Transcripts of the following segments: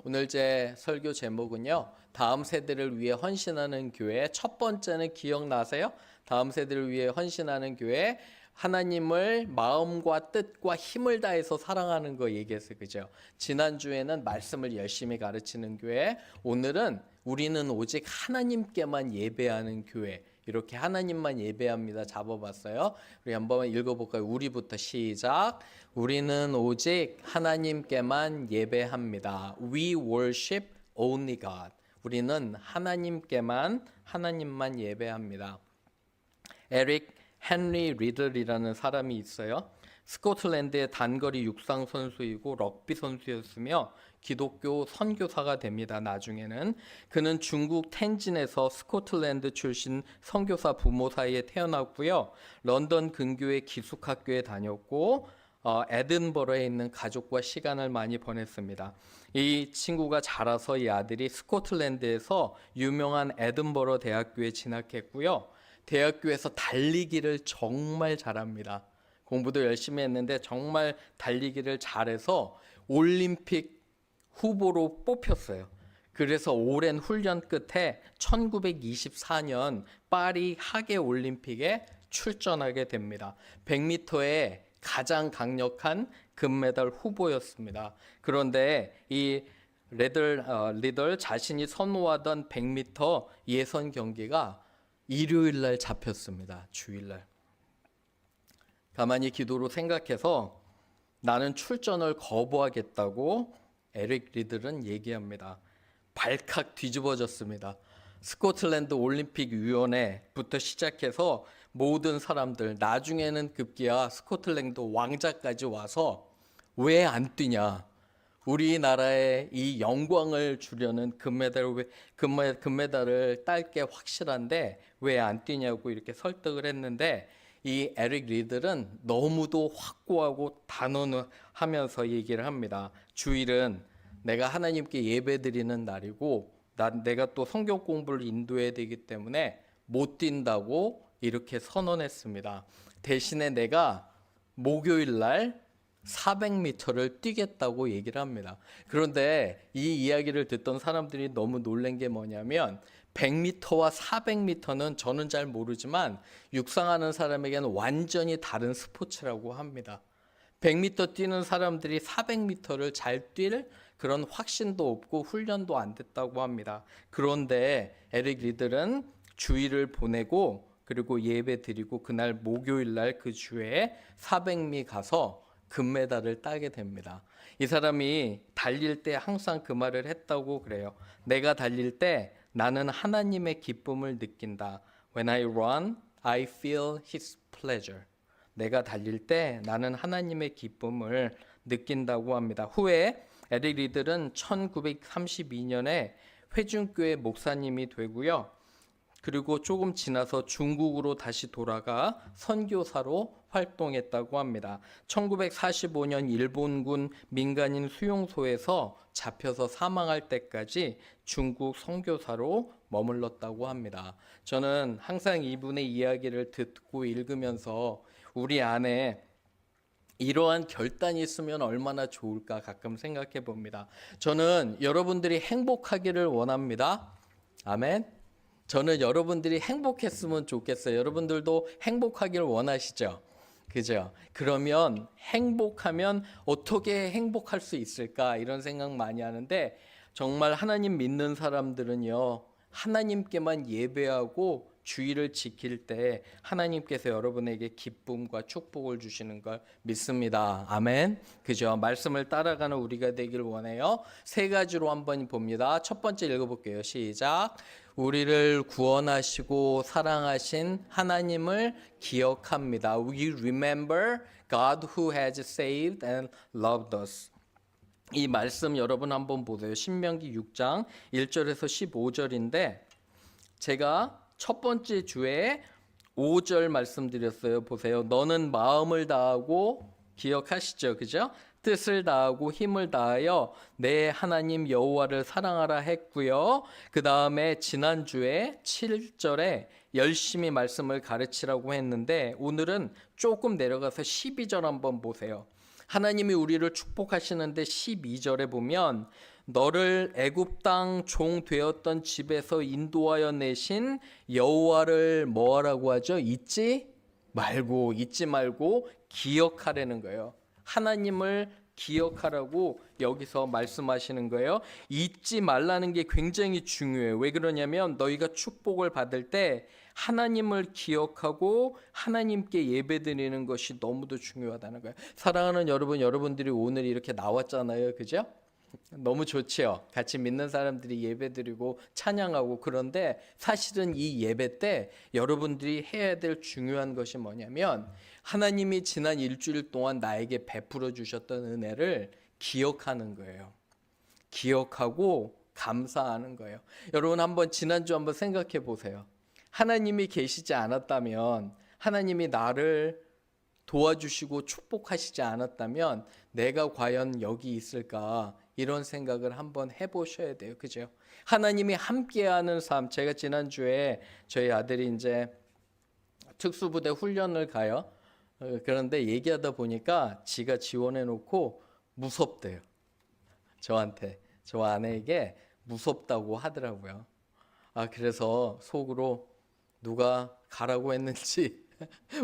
오늘 제 설교 제목은요. 다음 세대를 위해 헌신하는 교회. 첫 번째는 기억나세요? 다음 세대를 위해 헌신하는 교회. 하나님을 마음과 뜻과 힘을 다해서 사랑하는 거 얘기했어요. 그죠? 지난주에는 말씀을 열심히 가르치는 교회. 오늘은 우리는 오직 하나님께만 예배하는 교회. 이렇게 하나님만 예배합니다. 잡아봤어요. 우리 한번 읽어볼까요? 우리부터 시작. 우리는 오직 하나님께만 예배합니다. We worship only God. 우리는 하나님만 예배합니다. 에릭 헨리 리들이라는 사람이 있어요. 스코틀랜드의 단거리 육상 선수이고 럭비 선수였으며 기독교 선교사가 됩니다. 나중에는 그는 중국 텐진에서 스코틀랜드 출신 선교사 부모 사이에 태어났고요. 런던 근교의 기숙학교에 다녔고 에든버러에 있는 가족과 시간을 많이 보냈습니다. 이 친구가 자라서 이 아들이 스코틀랜드에서 유명한 에든버러 대학교에 진학했고요. 대학교에서 달리기를 정말 잘합니다. 공부도 열심히 했는데 정말 달리기를 잘해서 올림픽 후보로 뽑혔어요. 그래서 오랜 훈련 끝에 1924년 파리 하계 올림픽에 출전하게 됩니다. 100m에 가장 강력한 금메달 후보였습니다. 그런데 이 리들 자신이 선호하던 100m 예선 경기가 일요일 날 잡혔습니다. 주일날. 가만히 기도로 생각해서 나는 출전을 거부하겠다고 에릭 리들은 얘기합니다. 발칵 뒤집어졌습니다. 스코틀랜드 올림픽 위원회부터 시작해서 모든 사람들, 나중에는 급기야 스코틀랜드 왕자까지 와서 왜 안 뛰냐? 우리나라에 이 영광을 주려는 금메달을 딸 게 확실한데 왜 안 뛰냐고 이렇게 설득을 했는데 이 에릭 리들은 너무도 확고하고 단언하면서 얘기를 합니다. 주일은 내가 하나님께 예배드리는 날이고 내가 또 성경 공부를 인도해야 되기 때문에 못 뛴다고 이렇게 선언했습니다. 대신에 내가 목요일 날 400m를 뛰겠다고 얘기를 합니다. 그런데 이 이야기를 듣던 사람들이 너무 놀란 게 뭐냐면 100m와 400m는 저는 잘 모르지만 육상하는 사람에게는 완전히 다른 스포츠라고 합니다. 100m 뛰는 사람들이 400m를 잘 뛸 그런 확신도 없고 훈련도 안 됐다고 합니다. 그런데 에릭 리들은 주일을 보내고 그리고 예배 드리고 그날 목요일 날 그 주에 400미 가서 금메달을 따게 됩니다. 이 사람이 달릴 때 항상 그 말을 했다고 그래요. 내가 달릴 때 나는 하나님의 기쁨을 느낀다. When I run, I feel His pleasure. 내가 달릴 때 나는 하나님의 기쁨을 느낀다고 합니다. 후에 에릭 리들은 1932년에 회중교회 목사님이 되고요. 그리고 조금 지나서 중국으로 다시 돌아가 선교사로 활동했다고 합니다. 1945년 일본군 민간인 수용소에서 잡혀서 사망할 때까지 중국 선교사로 머물렀다고 합니다. 저는 항상 이분의 이야기를 듣고 읽으면서 우리 안에 이러한 결단이 있으면 얼마나 좋을까 가끔 생각해 봅니다. 저는 여러분들이 행복하기를 원합니다. 아멘. 저는 여러분들이 행복했으면 좋겠어요. 여러분들도 행복하기를 원하시죠? 그죠? 그러면 행복하면 어떻게 행복할 수 있을까? 이런 생각 많이 하는데 정말 하나님 믿는 사람들은요. 하나님께만 예배하고 주의를 지킬 때 하나님께서 여러분에게 기쁨과 축복을 주시는 걸 믿습니다. 아멘. 그죠? 말씀을 따라가는 우리가 되길 원해요. 세 가지로 한번 봅니다. 첫 번째 읽어볼게요. 시작. 우리를 구원하시고 사랑하신 하나님을 기억합니다. We remember God who has saved and loved us. 이 말씀 여러분 한번 보세요. 신명기 6장 1절에서 15절인데 제가 첫 번째 주에 5절 말씀드렸어요. 보세요. 너는 마음을 다하고 기억하시죠? 그죠? 뜻을 다하고 힘을 다하여 내 하나님 여호와를 사랑하라 했고요. 그 다음에 지난주에 7절에 열심히 말씀을 가르치라고 했는데 오늘은 조금 내려가서 12절 한번 보세요. 하나님이 우리를 축복하시는데 12절에 보면 너를 애굽 땅 종 되었던 집에서 인도하여 내신 여호와를 뭐하라고 하죠? 잊지 말고 기억하라는 거예요. 하나님을 기억하라고 여기서 말씀하시는 거예요. 잊지 말라는 게 굉장히 중요해요. 왜 그러냐면 너희가 축복을 받을 때 하나님을 기억하고 하나님께 예배드리는 것이 너무도 중요하다는 거예요. 사랑하는 여러분, 여러분들이 오늘 이렇게 나왔잖아요. 그죠? 너무 좋지요. 같이 믿는 사람들이 예배드리고 찬양하고. 그런데 사실은 이 예배 때 여러분들이 해야 될 중요한 것이 뭐냐면 하나님이 지난 일주일 동안 나에게 베풀어 주셨던 은혜를 기억하는 거예요. 기억하고 감사하는 거예요. 여러분 한번 지난주 한번 생각해 보세요. 하나님이 계시지 않았다면, 하나님이 나를 도와주시고 축복하시지 않았다면 내가 과연 여기 있을까? 이런 생각을 한번 해보셔야 돼요. 그죠? 하나님이 함께하는 삶. 제가 지난주에 저희 아들이 이제 특수부대 훈련을 가요. 그런데 얘기하다 보니까 지가 지원해 놓고 무섭대요. 저한테, 저 아내에게 무섭다고 하더라고요. 그래서 속으로 누가 가라고 했는지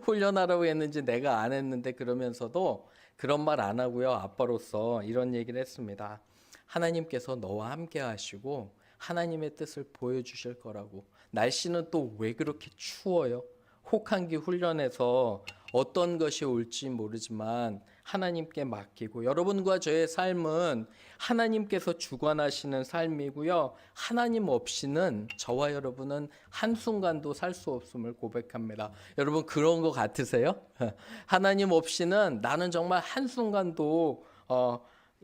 훈련하라고 했는지 내가 안 했는데, 그러면서도 그런 말 안 하고요. 아빠로서 이런 얘기를 했습니다. 하나님께서 너와 함께 하시고 하나님의 뜻을 보여주실 거라고. 날씨는 또 왜 그렇게 추워요? 혹한기 훈련에서 어떤 것이 올지 모르지만 하나님께 맡기고, 여러분과 저의 삶은 하나님께서 주관하시는 삶이고요. 하나님 없이는 저와 여러분은 한순간도 살 수 없음을 고백합니다. 여러분 그런 거 같으세요? 하나님 없이는 나는 정말 한순간도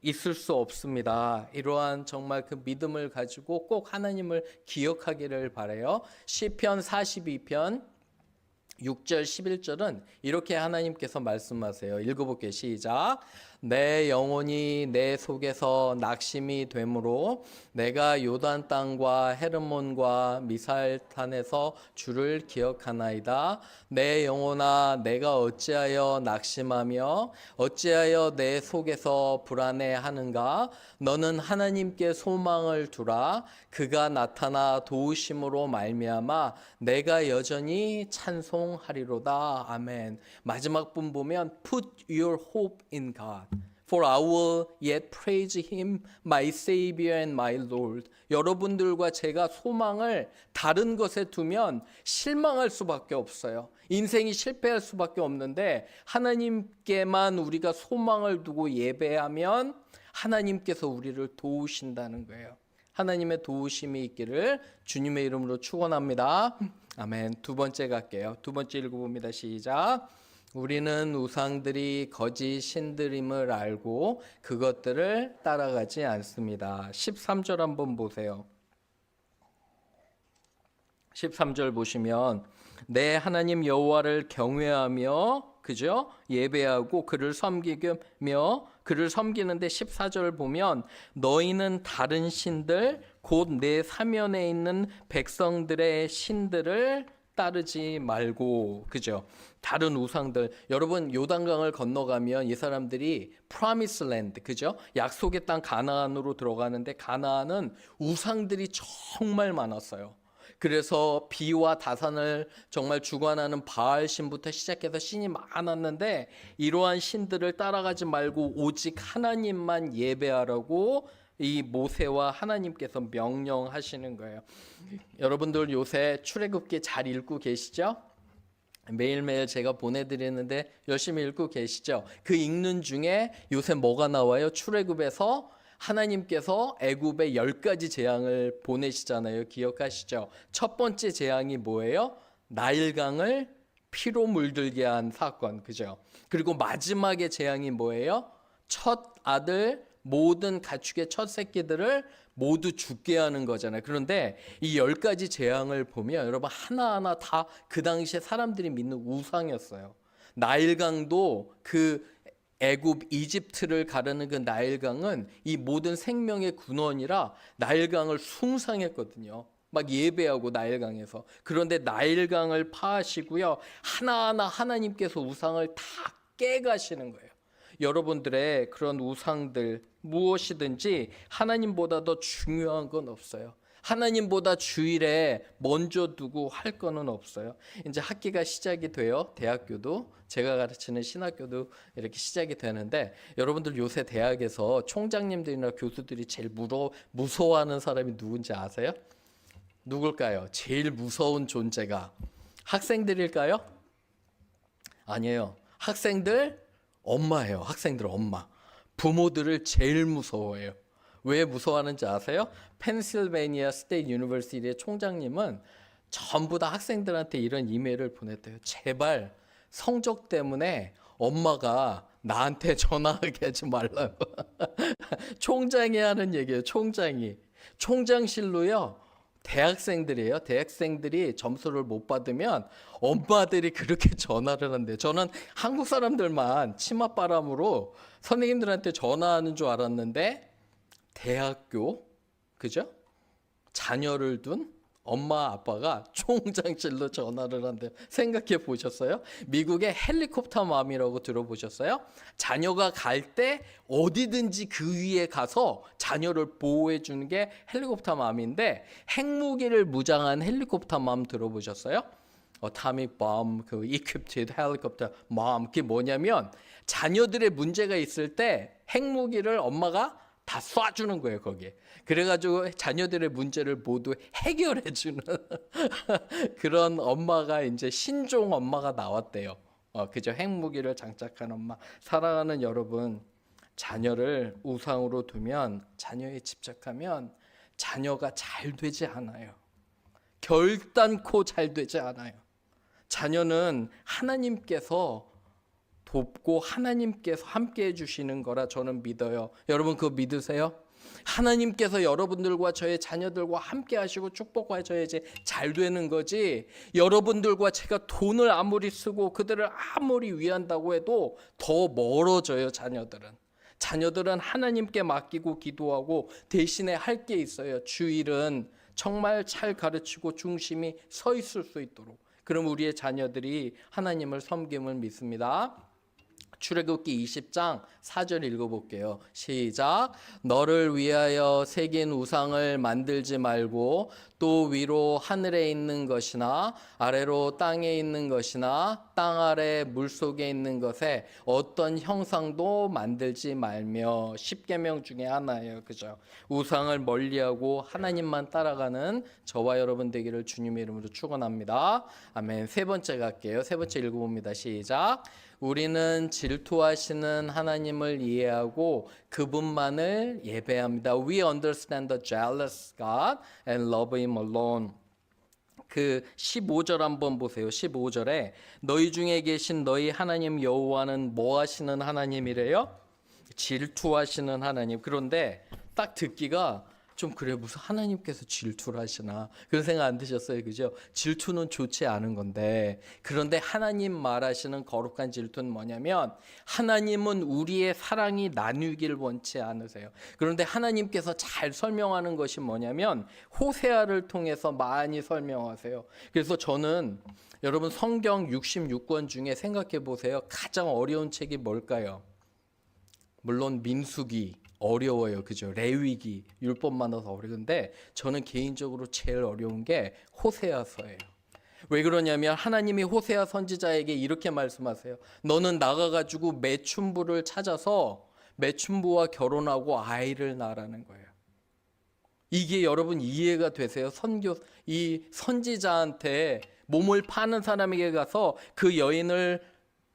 있을 수 없습니다. 이러한 정말 그 믿음을 가지고 꼭 하나님을 기억하기를 바라요. 시편 42편 6절 11절은 이렇게 하나님께서 말씀하세요. 읽어볼게요. 시작. 내 영혼이 내 속에서 낙심이 되므로 내가 요단 땅과 헤르몬과 미살탄에서 주를 기억하나이다. 내 영혼아 내가 어찌하여 낙심하며 어찌하여 내 속에서 불안해하는가? 너는 하나님께 소망을 두라. 그가 나타나 도우심으로 말미암아 내가 여전히 찬송하리로다. 아멘. 마지막 분 보면 Put your hope in God. For I will yet praise him, my Savior and my Lord. 여러분들과 제가 소망을 다른 것에 두면 실망할 수밖에 없어요. 인생이 실패할 수밖에 없는데 하나님께만 우리가 소망을 두고 예배하면 하나님께서 우리를 도우신다는 거예요. 하나님의 도우심이 있기를 주님의 이름으로 축원합니다. 아멘. 두 번째 갈게요. 두 번째 읽어봅니다. 시작. 우리는 우상들이 거짓 신들임을 알고 그것들을 따라가지 않습니다. 13절 한번 보세요. 13절 보시면 내 하나님 여호와를 경외하며, 그죠? 예배하고 그를 섬기며 그를 섬기는데 14절 보면 너희는 다른 신들 곧 내 사면에 있는 백성들의 신들을 따르지 말고, 그죠? 다른 우상들. 여러분 요단강을 건너가면 이 사람들이 프라미스 랜드, 그죠? 약속의 땅 가나안으로 들어가는데 가나안은 우상들이 정말 많았어요. 그래서 비와 다산을 정말 주관하는 바알 신부터 시작해서 신이 많았는데 이러한 신들을 따라가지 말고 오직 하나님만 예배하라고 이 모세와 하나님께서 명령하시는 거예요. 여러분들 요새 출애굽기 잘 읽고 계시죠? 매일매일 제가 보내드리는데 열심히 읽고 계시죠? 그 읽는 중에 요새 뭐가 나와요? 출애굽에서 하나님께서 애굽에 10가지 재앙을 보내시잖아요. 기억하시죠? 첫 번째 재앙이 뭐예요? 나일강을 피로 물들게 한 사건, 그죠? 그리고 마지막에 재앙이 뭐예요? 첫 아들 모든 가축의 첫 새끼들을 모두 죽게 하는 거잖아요. 그런데 이 10가지 재앙을 보면 여러분 하나하나 다 그 당시에 사람들이 믿는 우상이었어요. 나일강도 그 애굽 이집트를 가르는 그 나일강은 이 모든 생명의 근원이라 나일강을 숭상했거든요. 막 예배하고 나일강에서. 그런데 나일강을 파하시고요. 하나하나 하나님께서 우상을 다 깨가시는 거예요. 여러분들의 그런 우상들 무엇이든지 하나님보다 더 중요한 건 없어요. 하나님보다 주일에 먼저 두고 할 거는 없어요. 이제 학기가 시작이 돼요. 대학교도 제가 가르치는 신학교도 이렇게 시작이 되는데 여러분들 요새 대학에서 총장님들이나 교수들이 제일 무서워하는 사람이 누군지 아세요? 누굴까요? 제일 무서운 존재가 학생들일까요? 아니에요. 학생들 엄마예요. 학생들 엄마. 부모들을 제일 무서워해요. 왜 무서워하는지 아세요? 펜실베이니아 스테이트 유니버시티의 총장님은 전부 다 학생들한테 이런 이메일을 보냈대요. 제발 성적 때문에 엄마가 나한테 전화하게 하지 말라고. 총장이 하는 얘기예요. 총장이. 총장실로요. 대학생들이에요. 대학생들이 점수를 못 받으면 엄마들이 그렇게 전화를 한대요. 저는 한국 사람들만 치맛바람으로 선생님들한테 전화하는 줄 알았는데 대학교, 그죠? 자녀를 둔 엄마 아빠가 총장실로 전화를 한대요. 생각해 보셨어요? 미국의 헬리콥터 맘이라고 들어보셨어요? 자녀가 갈 때 어디든지 그 위에 가서 자녀를 보호해 주는 게 헬리콥터 맘인데 핵무기를 무장한 헬리콥터 맘 들어보셨어요? Atomic bomb, 그 equipped helicopter mom. 그게 뭐냐면 자녀들의 문제가 있을 때 핵무기를 엄마가 다 쏴주는 거예요, 거기에. 그래가지고 자녀들의 문제를 모두 해결해주는 그런 엄마가 이제 신종 엄마가 나왔대요. 그죠? 핵무기를 장착한 엄마. 사랑하는 여러분, 자녀를 우상으로 두면, 자녀에 집착하면 자녀가 잘 되지 않아요. 결단코 잘 되지 않아요. 자녀는 하나님께서 돕고 하나님께서 함께 해주시는 거라 저는 믿어요. 여러분 그거 믿으세요? 하나님께서 여러분들과 저의 자녀들과 함께 하시고 축복하셔야지 잘 되는 거지. 여러분들과 제가 돈을 아무리 쓰고 그들을 아무리 위한다고 해도 더 멀어져요. 자녀들은 하나님께 맡기고 기도하고 대신에 할 게 있어요. 주일은 정말 잘 가르치고 중심이 서 있을 수 있도록. 그럼 우리의 자녀들이 하나님을 섬김을 믿습니다. 출애굽기 20장 4절 읽어볼게요. 시작. 너를 위하여 새긴 우상을 만들지 말고 또 위로 하늘에 있는 것이나 아래로 땅에 있는 것이나 땅 아래 물속에 있는 것에 어떤 형상도 만들지 말며. 10계명 중에 하나예요. 그죠? 우상을 멀리하고 하나님만 따라가는 저와 여러분 되기를 주님의 이름으로 축원합니다. 아멘. 세 번째 갈게요. 세 번째 읽어봅니다. 시작. 우리는 질투하시는 하나님을 이해하고 그분만을 예배합니다. We understand the jealous God and love Him alone. 그 15절 한번 보세요. 15절에 너희 중에 계신 너희 하나님 여호와는 뭐 하시는 하나님이래요? 질투하시는 하나님. 그런데 딱 듣기가 좀 그래, 무슨 하나님께서 질투를 하시나 그런 생각 안 드셨어요? 그죠? 질투는 좋지 않은 건데, 그런데 하나님 말하시는 거룩한 질투는 뭐냐면 하나님은 우리의 사랑이 나누기를 원치 않으세요. 그런데 하나님께서 잘 설명하는 것이 뭐냐면 호세아를 통해서 많이 설명하세요. 그래서 저는 여러분 성경 66권 중에 생각해 보세요. 가장 어려운 책이 뭘까요? 물론 민수기 어려워요. 그죠? 레위기, 율법만 넣어서 어려운데 저는 개인적으로 제일 어려운 게 호세아서예요. 왜 그러냐면 하나님이 호세아 선지자에게 이렇게 말씀하세요. 너는 나가가지고 매춘부를 찾아서 매춘부와 결혼하고 아이를 낳으라는 거예요. 이게 여러분 이해가 되세요? 이 선지자한테 몸을 파는 사람에게 가서 그 여인을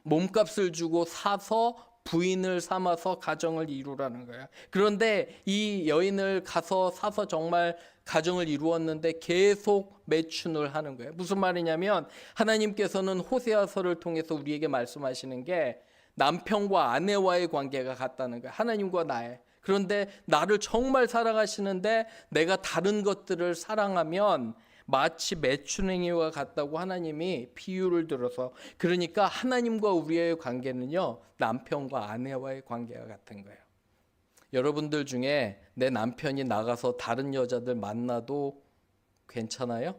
몸값을 주고 사서 부인을 삼아서 가정을 이루라는 거야. 그런데 이 여인을 가서 사서 정말 가정을 이루었는데 계속 매춘을 하는 거예요. 무슨 말이냐면 하나님께서는 호세아서를 통해서 우리에게 말씀하시는 게 남편과 아내와의 관계가 같다는 거예요. 하나님과 나의. 그런데 나를 정말 사랑하시는데 내가 다른 것들을 사랑하면 마치 매춘행위와 같다고 하나님이 비유를 들어서, 그러니까 하나님과 우리의 관계는요 남편과 아내와의 관계가 같은 거예요. 여러분들 중에 내 남편이 나가서 다른 여자들 만나도 괜찮아요?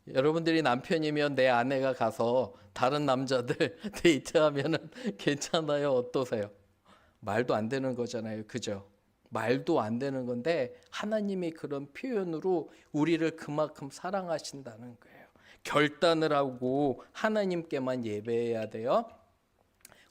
여러분들이 남편이면 내 아내가 가서 다른 남자들 데이트하면은 괜찮아요? 어떠세요? 말도 안 되는 거잖아요. 그죠? 말도 안 되는 건데 하나님이 그런 표현으로 우리를 그만큼 사랑하신다는 거예요. 결단을 하고 하나님께만 예배해야 돼요.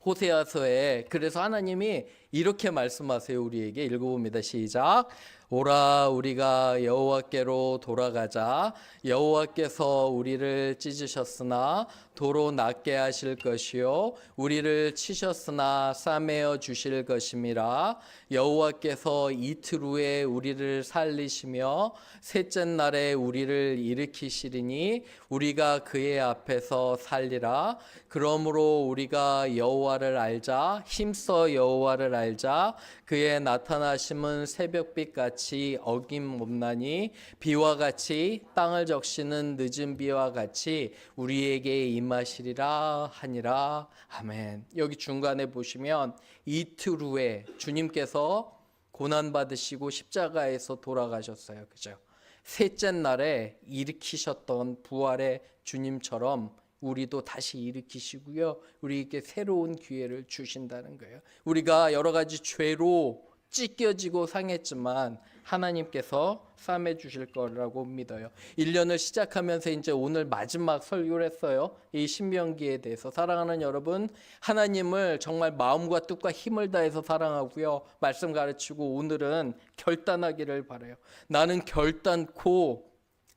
호세아서에 그래서 하나님이 이렇게 말씀하세요. 우리에게 읽어봅니다. 시작. 오라 우리가 여호와께로 돌아가자. 여호와께서 우리를 찢으셨으나 도로 낫게 하실 것이요 우리를 치셨으나 싸매어 주실 것임이라. 여호와께서 이틀 후에 우리를 살리시며 셋째 날에 우리를 일으키시리니 우리가 그의 앞에서 살리라. 그러므로 우리가 여호와를 알자. 힘써 여호와를 알자. 그의 나타나심은 새벽빛 같이 어김없나니 비와 같이 땅을 적시는 늦은 비와 같이 우리에게 임하시리라 하니라. 아멘. 여기 중간에 보시면 이틀 후에 주님께서 고난 받으시고 십자가에서 돌아가셨어요. 그죠? 셋째 날에 일으키셨던 부활의 주님처럼 우리도 다시 일으키시고요. 우리에게 새로운 기회를 주신다는 거예요. 우리가 여러 가지 죄로 찢겨지고 상했지만 하나님께서 싸매 주실 거라고 믿어요. 1년을 시작하면서 이제 오늘 마지막 설교를 했어요. 이 신명기에 대해서. 사랑하는 여러분, 하나님을 정말 마음과 뜻과 힘을 다해서 사랑하고요. 말씀 가르치고 오늘은 결단하기를 바라요. 나는 결단코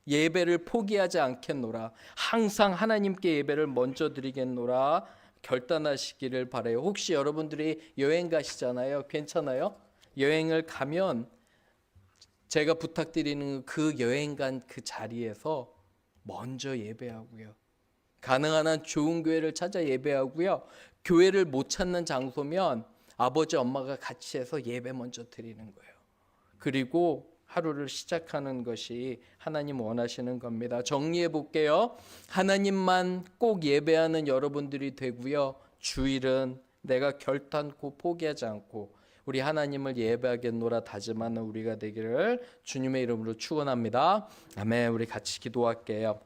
예배를 포기하지 않겠노라. 항상 하나님께 예배를 먼저 드리겠노라. 결단하시기를 바라요. 혹시 여러분들이 여행 가시잖아요. 괜찮아요? 여행을 가면 제가 부탁드리는 그 여행 간 그 자리에서 먼저 예배하고요. 가능한 한 좋은 교회를 찾아 예배하고요. 교회를 못 찾는 장소면 아버지 엄마가 같이 해서 예배 먼저 드리는 거예요. 그리고 하루를 시작하는 것이 하나님 원하시는 겁니다. 정리해 볼게요. 하나님만 꼭 예배하는 여러분들이 되고요. 주일은 내가 결단코 포기하지 않고 우리 하나님을 예배하겠노라 다짐하는 우리가 되기를 주님의 이름으로 축원합니다. 아멘. 우리 같이 기도할게요.